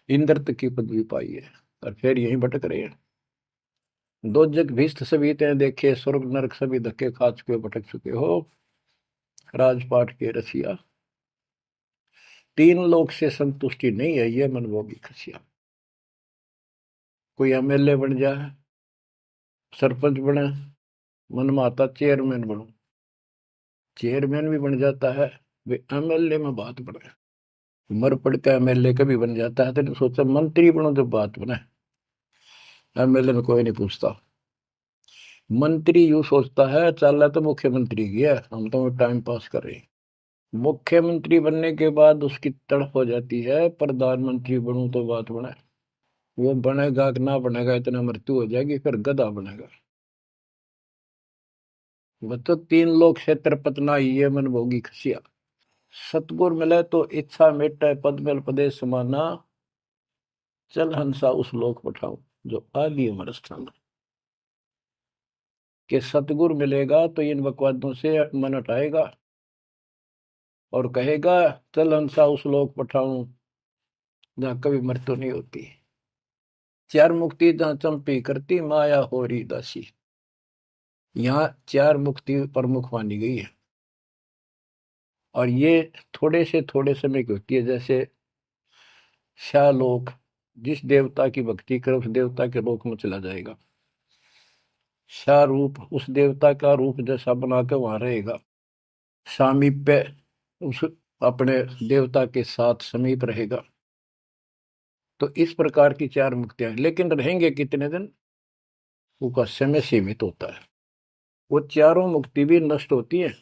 इंद्र तक की पदवी पाई है और फिर यहीं भटक रहे हैं। दो जग भीष्ट सभी ते देखे, स्वर्ग नरक सभी धक्के खा चुके हो, भटक चुके हो। राजपाट के रसिया, तीन लोक से संतुष्टि नहीं है, ये मनभोगी खसिया। कोई एमएलए बन जाए, सरपंच बने, मन में आता चेयरमैन बनूं। चेयरमैन भी बन जाता है, वे एमएलए में बात बने। मर पड़ का एमएलए कभी बन जाता है तो सोचा मंत्री बनो जब बात बने। एमएलए में कोई नहीं पूछता। मंत्री यूं सोचता है चल तो मुख्यमंत्री की है, हम तो टाइम पास कर रहे हैं। मुख्यमंत्री बनने के बाद उसकी तड़प हो जाती है प्रधानमंत्री बनूं तो बात बने। वो बनेगा कि ना बनेगा, इतना मृत्यु हो जाएगी, फिर गधा बनेगा। बच्चों तीन लोग क्षेत्र पतना ही है मन भोगी खसिया। सतगुर मिले तो इच्छा मिटे, पद मिल पदे समाना, चल हंसा उस लोक पठाऊं जो आदि अमर स्थान। कि सतगुर मिलेगा तो इन बकवादों से मन हटाएगा और कहेगा चल हंसा उस लोक पठाऊं जहां कभी मृत्यु नहीं होती। चार मुक्ति जहां चंपी करती, माया हो रही दासी। यहाँ चार मुक्ति प्रमुख मानी गई है और ये थोड़े समय की होती है। जैसे शालोक, जिस देवता की भक्ति करे उस देवता के लोक में चला जाएगा। शारूप, उस देवता का रूप जैसा बनाकर वहां रहेगा। सामीप्य, उस अपने देवता के साथ समीप रहेगा। तो इस प्रकार की चार मुक्तियां, लेकिन रहेंगे कितने दिन, उसका समय सीमित होता है। वो चारों मुक्ति भी नष्ट होती है,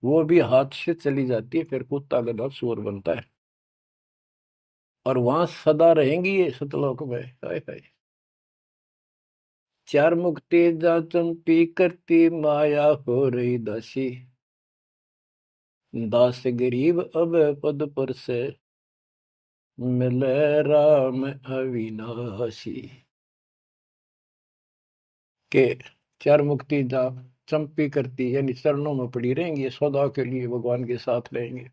वो भी हाथ से चली जाती है, फिर कुत्ता गधा सुअर बनता है और वहां सदा रहेंगी ये सतलोक में। हाय हाय। चार मुक्ति जा चंपी करती, माया हो रही दासी, दास गरीब अब पद पर से, मिले राम अविनाशी। के चार मुक्ति जा चंपी करती, यानी चरणों में पड़ी रहेंगी, सदा के लिए भगवान के साथ रहेंगे।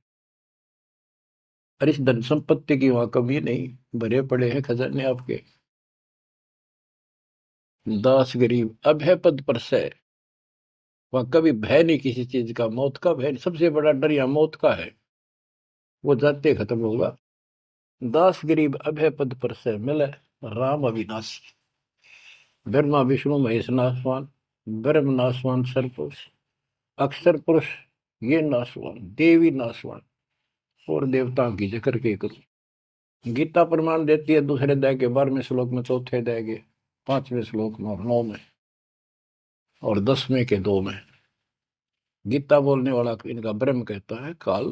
और इस धन संपत्ति की वहां कमी नहीं, भरे पड़े हैं खजाने आपके। दास गरीब अब है पद पर से, वहां कभी भय नहीं किसी चीज का, मौत का भय नहीं। सबसे बड़ा डर यहाँ मौत का है, वो जाते खत्म होगा। दास गरीब अब है पद पर से, मिले राम अविनाशी। ब्रह्मा विष्णु महेश नासवान, ब्रह्म नासवान सरपुरुष, अक्षर पुरुष ये नासवान, देवी नासवान और देवताओं की जिक्र के करूं। गीता प्रमाण देती है दूसरे अध्याय के 12वें श्लोक में, चौथे अध्याय के 5वें श्लोक में और 9 में और 10वें के 2 में। गीता बोलने वाला इनका ब्रह्म कहता है काल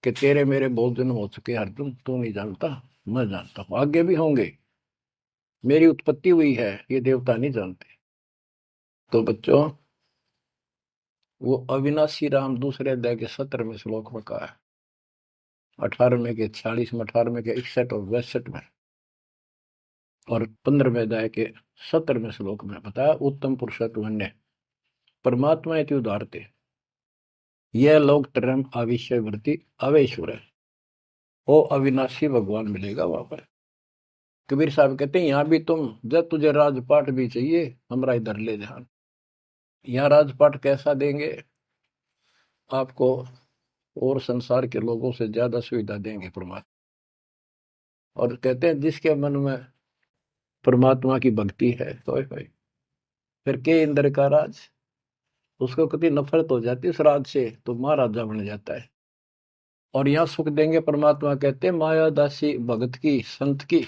कि तेरे मेरे बहुत जन्म हो चुके अर्जुन, तू नहीं जानता, मैं जानता हूं, आगे भी होंगे। मेरी उत्पत्ति हुई है, ये देवता नहीं जानते। तो बच्चों वो अविनाशी राम दूसरे अध्याय के 17वें श्लोक में कहा है, 18वें के 46 में, 18वें के 61 और 62 में और 15वें अध्याय के 17वें श्लोक में बताया। उत्तम पुरुषत्व परमात्मा इति उदारते, यह लोक तरम आविष्यवर्ती अवेश्वर है। वो अविनाशी भगवान मिलेगा वहां पर। कबीर साहब कहते हैं यहाँ भी तुम, जब तुझे राजपाट भी चाहिए हमारा इधर ले जा। यहाँ राजपाट कैसा देंगे आपको, और संसार के लोगों से ज्यादा सुविधा देंगे परमात्मा। और कहते हैं जिसके मन में परमात्मा की भक्ति है तो फिर के इंद्र का राज, उसको कभी नफरत हो जाती है उस राज से तो महाराजा बन जाता है। और यहाँ सुख देंगे परमात्मा, कहते हैं माया दासी भगत की संत की,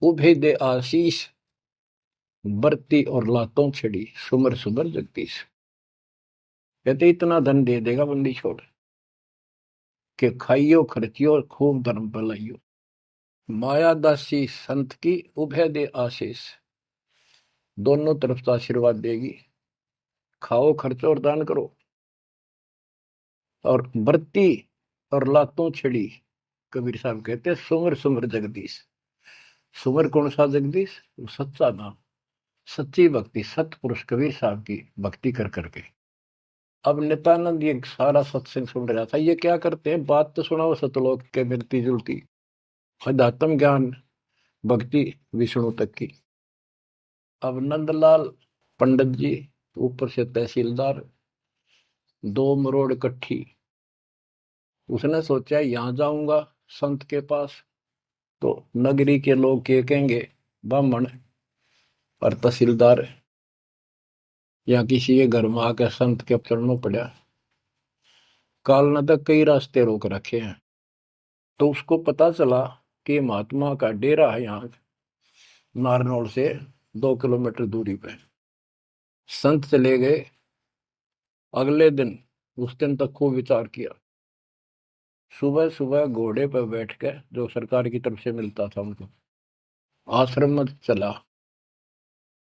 उभे दे आशीष, बरती और लातों छड़ी, सुमर सुमर जगदीश। कहते इतना धन दे देगा बंदी छोड़ के, खाइयो खर्चियो और खूब धर्म फैलाइयो। माया दासी संत की उभय दे आशीष, दोनों तरफ से आशीर्वाद देगी। खाओ खर्चो और दान करो। और बरती और लातों छड़ी, कबीर साहब कहते हैं सुमर सुमर जगदीश। सुमर कौन सा जगदीश, सच्चा नाम, सच्ची भक्ति, सतपुरुष कबीर साहब की भक्ति कर करके। अब नित्यानंद ये सारा सत्संग सुन रहा था। ये क्या करते हैं, बात तो सुनाओ सतलोक के मिलती जुलती, अध्यात्म ज्ञान भक्ति विष्णु तक की। अब नंदलाल पंडित जी ऊपर से तहसीलदार, 2 मरोड़ इकट्ठी। उसने सोचा यहां जाऊंगा संत के पास तो नगरी के लोग क्या कहेंगे, ब्राह्मण और तहसीलदार या किसी के घर में आकर संत के चरणों पड़ा। काल न तक कई रास्ते रोक रखे हैं। तो उसको पता चला कि महात्मा का डेरा है यहाँ नारनौल से 2 किलोमीटर दूरी पे। संत चले गए। अगले दिन, उस दिन तक खूब विचार किया। सुबह सुबह घोड़े पर बैठ कर, जो सरकार की तरफ से मिलता था उनको, आश्रम में चला।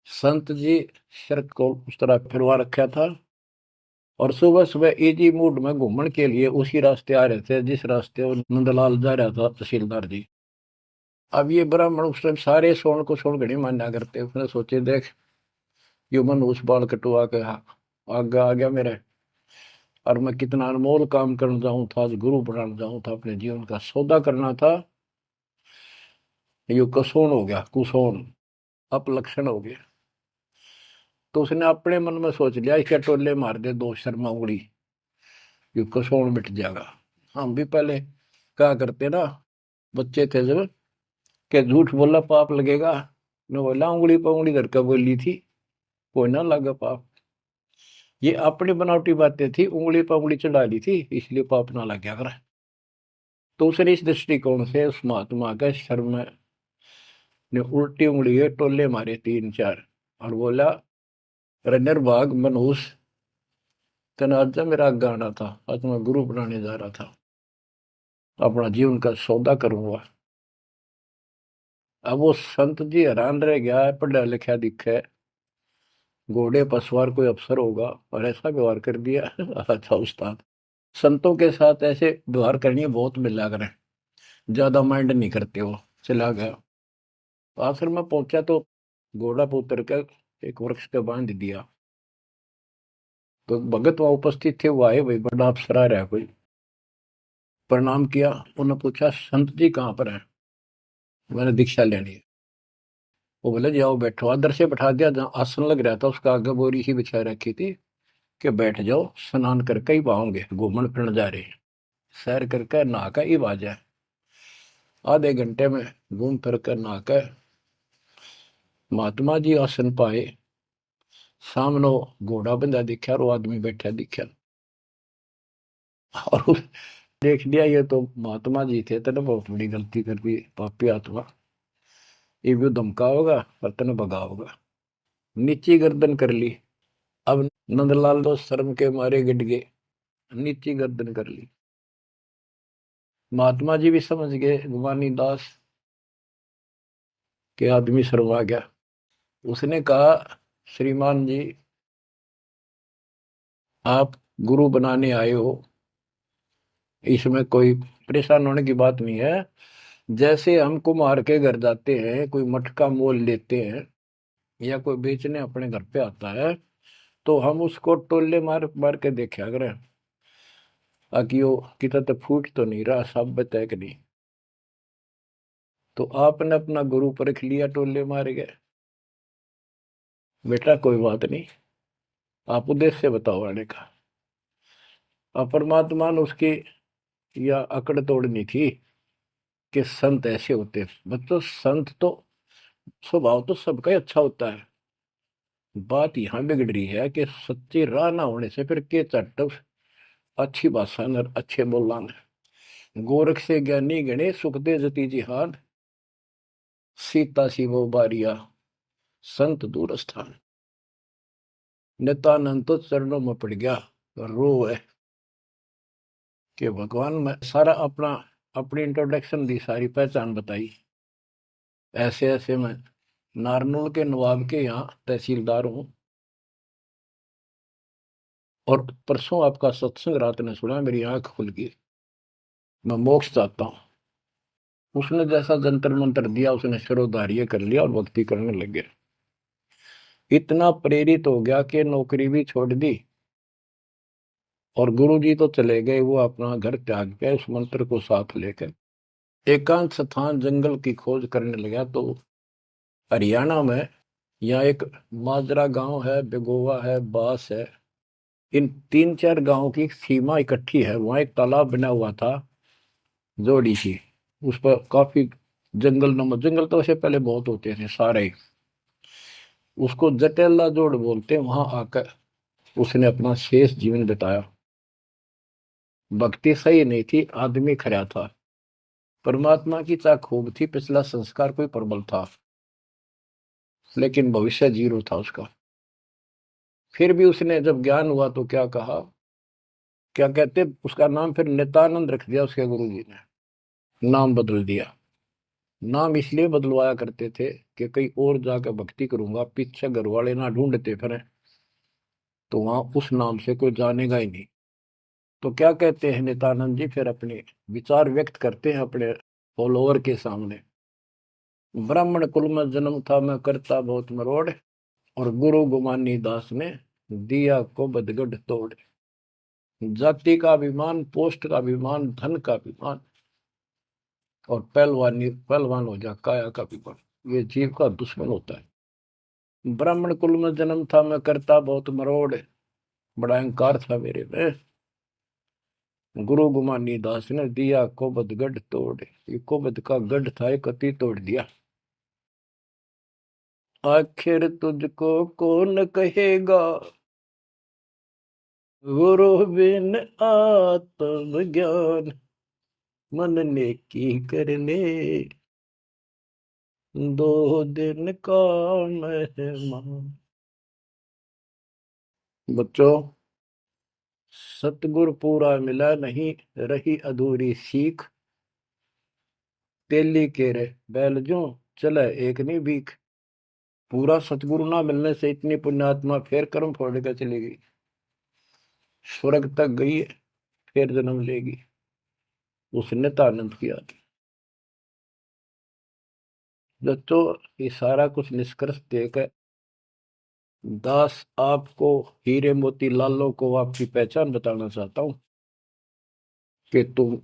संत जी शर्त को उस तरह फिरवा रखा था और सुबह सुबह इजी मूड में घूमने के लिए उसी रास्ते आ रहे थे जिस रास्ते वो नंदलाल जा रहा था तहसीलदार जी। अब ये ब्राह्मण उस टाइम सारे सोन को सोन घड़ी मान्या करते। उसने सोचे देख यो मन उस बाल कटवा के आगे आ गया मेरे, और मैं कितना अनमोल काम करना चाहूँ था, आज गुरु बनाना चाहूँ था, अपने जीवन का सौदा करना था, यो कसोन हो गया, कुसोन अपलक्षण हो गया। तो उसने अपने मन में सोच लिया इसके टोले मार दे 2 शर्मा उंगली, यो कसोन मिट जाएगा। हम भी पहले क्या करते ना, बच्चे थे जब, के झूठ बोला पाप लगेगा, न बोला उंगली पर उंगली धर कर बोली थी, कोई ना लगा पाप। ये अपनी बनावटी बातें थी, उंगली पर उंगली चढ़ा ली थी इसलिए पाप ना लग गया कर। तो उसने इस दृष्टिकोण से उस महात्मा का शर्म ने उल्टी उंगली के टोले मारे 3-4 और बोला, रनर भाग मनहूस, तेना आज मेरा गाना था, आज मैं गुरु बनाने जा रहा था, अपना जीवन का सौदा करूंगा। अब वो संत जी हैरान रह गया, पढ़ा लिखा दिखे, घोड़े पर सवार कोई अफसर होगा और ऐसा व्यवहार कर दिया। अच्छा उस्ताद, संतों के साथ ऐसे व्यवहार करनी बहुत मिला करें, ज्यादा माइंड नहीं करते हो। चला गया। आश्रम में पहुंचा तो घोड़ा पर उतर कर एक वृक्ष के बांध दिया। तो भगत वहां उपस्थित थे, वो आए, भाई बड़ा अफसर आ रहा है कोई। प्रणाम किया। उन्होंने पूछा संत जी कहाँ पर है, मैंने दीक्षा लेनी है। वो बोले जाओ बैठो। आदर से बैठा दिया, जहाँ आसन लग रहा था उसका आगे बोरी ही बिछा रखी थी कि बैठ जाओ, स्नान करके ही पाओगे, घूमन फिरन जा रहे हैं, सैर करके नहा कर ही आ जाए। आधे घंटे में घूम फिर कर नहा कर महात्मा जी आसन पाए। सामने घोड़ा बंधा दिखा और वो आदमी बैठा दिखा और देख लिया ये तो महात्मा जी थे, तेने बहुत बड़ी गलती कर दी पापी आत्मा, ये भी धमका होगा और तेने भगा होगा। नीची गर्दन कर ली। अब नंदलाल तो शर्म के मारे गिट गए, नीची गर्दन कर ली। महात्मा जी भी समझ गए गुमानी दास के आदमी शर्मा गया। उसने कहा श्रीमान जी आप गुरु बनाने आए हो, इसमें कोई परेशान होने की बात नहीं है। जैसे हम कुम्हार के घर जाते हैं, कोई मटका मोल लेते हैं या कोई बेचने अपने घर पे आता है तो हम उसको टोले मार मार के देखा करें ताकि वो कितना तो फूट तो नहीं रहा, सब बताए कि नहीं। तो आपने अपना गुरु परख लिया, टोले मार गए। बेटा कोई बात नहीं, आप उद्देश्य बताओ आने का। और परमात्मा ने उसकी या अकड़ तोड़नी थी कि संत ऐसे होते हैं। बच्चों संत तो स्वभाव तो सबका ही अच्छा होता है। बात यहाँ बिगड़ रही है कि सच्ची राह ना होने से फिर के चट अच्छी भाषा न अच्छे बोलना न। गोरख से ज्ञानी गणे सुख दे जती जिहान, सीता शिवो बारिया संत दूर स्थान। नित्यानंद तो चरणों में पड़ गया, रो है कि भगवान मैं सारा अपना अपनी इंट्रोडक्शन दी, सारी पहचान बताई। ऐसे ऐसे मैं नारनौल के नवाब के यहाँ तहसीलदार हूं, और परसों आपका सत्संग रात ने सुना, मेरी आंख खुल गई, मैं मोक्ष चाहता हूं। उसने जैसा जंतर मंत्र दिया, उसने शिरोधार्य कर लिया और भक्ति करने लग गया। इतना प्रेरित हो गया कि नौकरी भी छोड़ दी, और गुरुजी तो चले गए, वो अपना घर त्याग के उस मंत्र को साथ लेकर एकांत स्थान जंगल की खोज करने लगा। तो हरियाणा में यहाँ एक माजरा गांव है, बेगोवा है, बास है, इन 3-4 गांवों की सीमा इकट्ठी है। वहां एक तालाब बना हुआ था, जोड़ी सी, उस पर काफी जंगल नमक, जंगल तो वैसे पहले बहुत होते थे सारे ही। उसको जटेला जोड़ बोलते हैं। वहां आकर उसने अपना शेष जीवन बिताया। भक्ति सही नहीं थी, आदमी खरा था, परमात्मा की चाह खूब थी, पिछला संस्कार कोई प्रबल था, लेकिन भविष्य जीरो था उसका। फिर भी उसने जब ज्ञान हुआ तो क्या कहा, क्या कहते, उसका नाम फिर नित्यानंद रख दिया उसके गुरु जी ने, नाम बदल दिया। नाम इसलिए बदलवाया करते थे कि कहीं और जाकर भक्ति करूंगा, पीछे घर वाले ना ढूंढते फिर, तो वहां उस नाम से कोई जानेगा ही नहीं। तो क्या कहते हैं नित्यानंद जी, फिर अपने विचार व्यक्त करते हैं अपने फॉलोअर के सामने। ब्राह्मण कुल में जन्म था, मैं करता बहुत मरोड़, और गुरु गुमानी दास ने दिया को बदगढ़ तोड़। जाति का अभिमान, पोस्ट का अभिमान, धन का अभिमान, और पहलवानी पहलवान हो जा काया का अभिमान, ये जीव का दुश्मन होता है। ब्राह्मण कुल में जन्म था, मैं करता बहुत मरोड़, बड़ा अहंकार था मेरे में, गुरु गुमानी दास ने दिया कोबद गढ़ तोड़। ये कोबद का गढ़ था, एक अति तोड़ दिया। आखिर तुझको कौन कहेगा, गुरु बिन आत्मज्ञान, मन ने की करने दो दिन का मेहमान। बच्चों सतगुरु पूरा मिला नहीं, रही अधूरी सीख, तेली के रे बैल जो चले एक नहीं भीख। पूरा सतगुरु ना मिलने से इतनी पुण्यात्मा फिर कर्म फोड़ कर चली गई, स्वर्ग तक गई, फिर जन्म लेगी। उसने तो आनंद किया। दोस्तों ये सारा कुछ निष्कर्ष देकर दास आपको, हीरे मोती लालों को आपकी पहचान बताना चाहता हूं कि तुम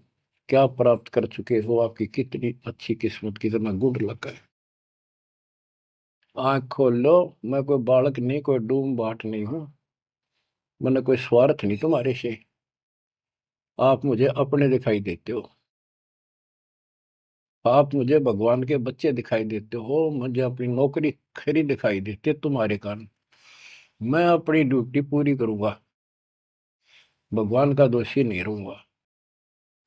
क्या प्राप्त कर चुके हो, आपकी कितनी अच्छी किस्मत, कितना गुड लक है। आंख खोल लो, मैं कोई बालक नहीं, कोई डूम बाट नहीं हूं, मैंने कोई स्वार्थ नहीं तुम्हारे से। आप मुझे अपने दिखाई देते हो, आप मुझे भगवान के बच्चे दिखाई देते हो, मुझे अपनी नौकरी खरी दिखाई देती है तुम्हारे कारण। मैं अपनी ड्यूटी पूरी करूंगा, भगवान का दोषी नहीं रहूंगा।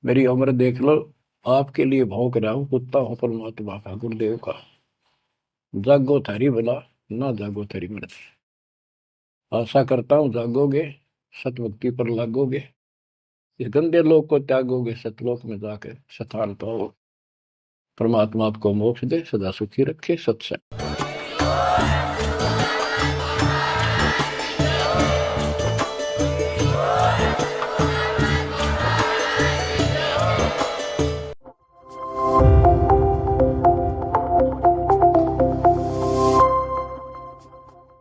मेरी उम्र देख लो, आपके लिए भौंक रहा हूं, कुत्ता हूं परमात्मा का, गुरुदेव का। जागो थारी भला, ना जागो थारी मर्जी। आशा करता हूं जागोगे, सतभक्ति पर लागोगे, इस गंदे लोक को त्यागोगे, सतलोक में जाकर स्थान पाओ। परमात्मा आपको मोक्ष दे, सदा सुखी रखे। सत्संग।